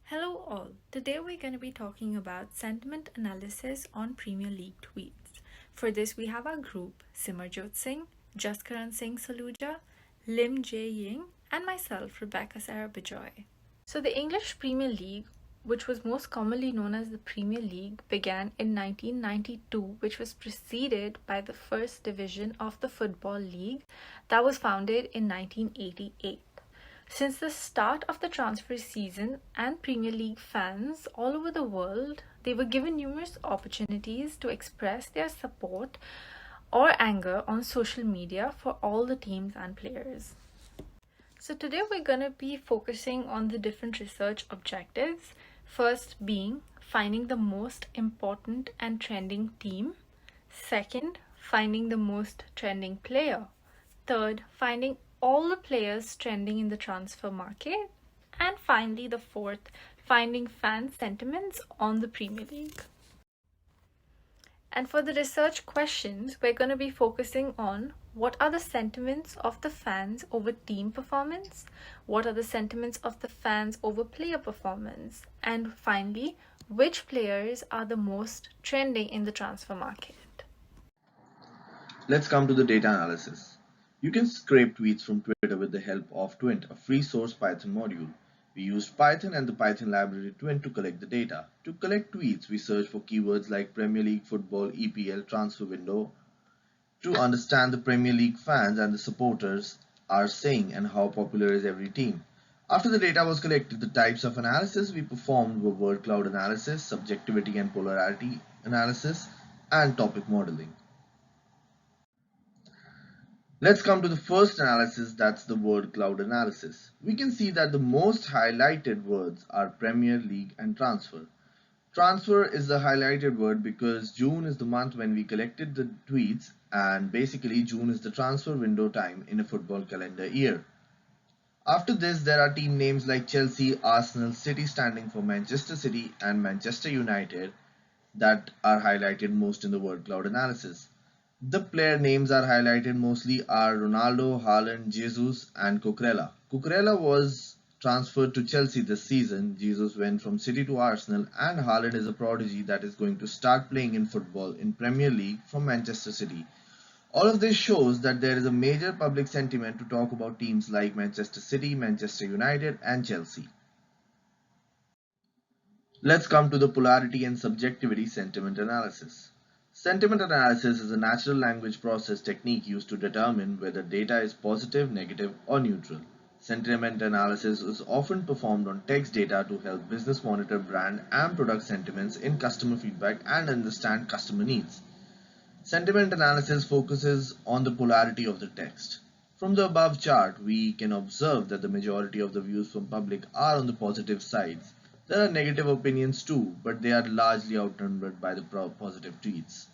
Hello all. Today we're going to be talking about sentiment analysis on Premier League tweets. For this we have our group Simarjot Singh, Jaskaran Singh Saluja, Lim Jae Ying, and myself Rebecca Sarah Bijoy. So the English Premier League, which was most commonly known as the Premier League, began in 1992, which was preceded by the first division of the Football League that was founded in 1988. Since the start of the transfer season, and Premier League fans all over the world, they were given numerous opportunities to express their support or anger on social media for all the teams and players. So today we're going to be focusing on the different research objectives. First being finding the most important and trending team. Second, finding the most trending player. Third, finding all the players trending in the transfer market. And finally, the fourth, finding fan sentiments on the Premier League. And for the research questions, we're going to be focusing on what are the sentiments of the fans over team performance, what are the sentiments of the fans over player performance, and finally, which players are the most trending in the transfer market. Let's come to the data analysis. You can scrape tweets from Twitter with the help of Twint, a free source Python module. We used Python and the Python library Twint to collect the data. To collect tweets, we search for keywords like Premier League, football, EPL, transfer window to understand the Premier League fans and the supporters are saying and how popular is every team. After the data was collected, the types of analysis we performed were word cloud analysis, subjectivity and polarity analysis, and topic modeling. Let's come to the first analysis, that's the word cloud analysis. We can see that the most highlighted words are Premier League and transfer. Transfer is the highlighted word because June is the month when we collected the tweets, and basically June is the transfer window time in a football calendar year. After this, there are team names like Chelsea, Arsenal, City standing for Manchester City, and Manchester United that are highlighted most in the word cloud analysis. The player names are highlighted mostly are Ronaldo, Haaland, Jesus, and Cucurella. Cucurella was transferred to Chelsea this season. Jesus went from City to Arsenal, and Haaland is a prodigy that is going to start playing in football in Premier League from Manchester City. All of this shows that there is a major public sentiment to talk about teams like Manchester City, Manchester United, and Chelsea. Let's come to the polarity and subjectivity sentiment analysis. Sentiment analysis is a natural language process technique used to determine whether data is positive, negative, or neutral. Sentiment analysis is often performed on text data to help business monitor brand and product sentiments in customer feedback and understand customer needs. Sentiment analysis focuses on the polarity of the text. From the above chart, we can observe that the majority of the views from public are on the positive sides. There are negative opinions too, but they are largely outnumbered by the positive tweets.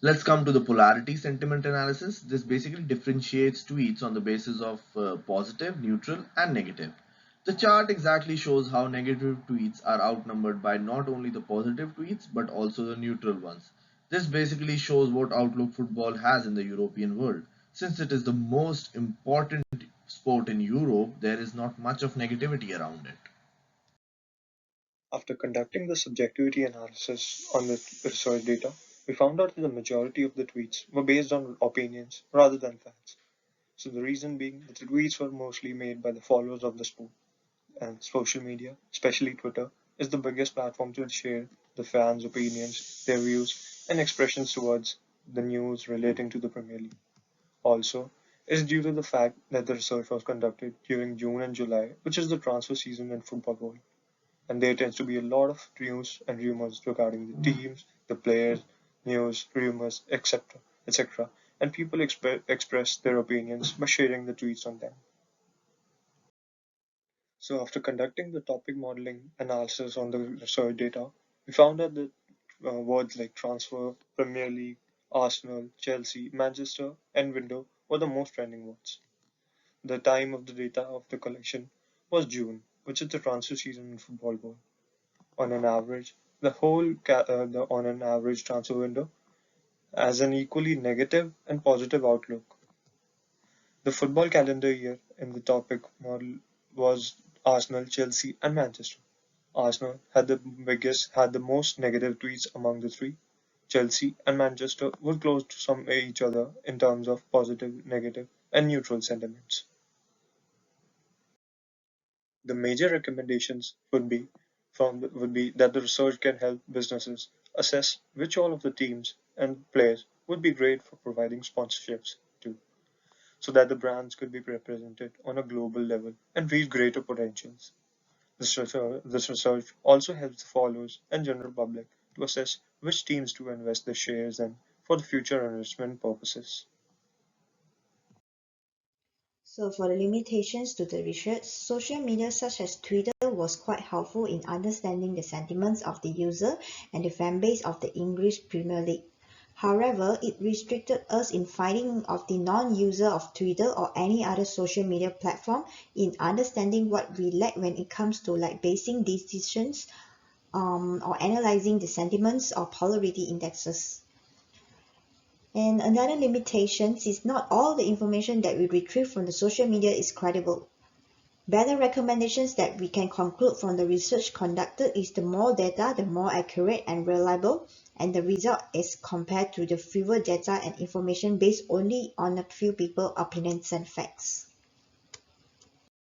Let's come to the polarity sentiment analysis. This basically differentiates tweets on the basis of positive, neutral, and negative. The chart exactly shows how negative tweets are outnumbered by not only the positive tweets but also the neutral ones. This basically shows what outlook football has in the European world. Since it is the most important sport in Europe, there is not much of negativity around it. After conducting the subjectivity analysis on the research data, we found out that the majority of the tweets were based on opinions rather than facts. So the reason being that the tweets were mostly made by the followers of the sport, and social media, especially Twitter, is the biggest platform to share the fans' opinions, their views, and expressions towards the news relating to the Premier League. Also, is due to the fact that the research was conducted during June and July, which is the transfer season in football world, and there tends to be a lot of news and rumors regarding the teams, the players, news, rumors, etc., etc. And people express their opinions by sharing the tweets on them. So after conducting the topic modeling analysis on the research data, we found out that words like transfer, Premier League, Arsenal, Chelsea, Manchester, and window were the most trending words. The time of the data of the collection was June, which is the transfer season in football world. On an average, on an average transfer window has an equally negative and positive outlook. The football calendar year in the topic model was Arsenal, Chelsea, and Manchester. Arsenal had the most negative tweets among the three. Chelsea and Manchester were close to some each other in terms of positive, negative, and neutral sentiments. The major recommendations would be that the research can help businesses assess which all of the teams and players would be great for providing sponsorships to, so that the brands could be represented on a global level and reach greater potentials. This research also helps the followers and general public to assess which teams to invest their shares in for the future investment purposes. So for the limitations to the research, social media such as Twitter was quite helpful in understanding the sentiments of the user and the fan base of the English Premier League. However, it restricted us in finding of the non-user of Twitter or any other social media platform in understanding what we lack when it comes to like basing decisions or analyzing the sentiments or polarity indexes. And another limitation is not all the information that we retrieve from the social media is credible. Better recommendations that we can conclude from the research conducted is the more data, the more accurate and reliable, and the result is compared to the fewer data and information based only on a few people's opinions and facts.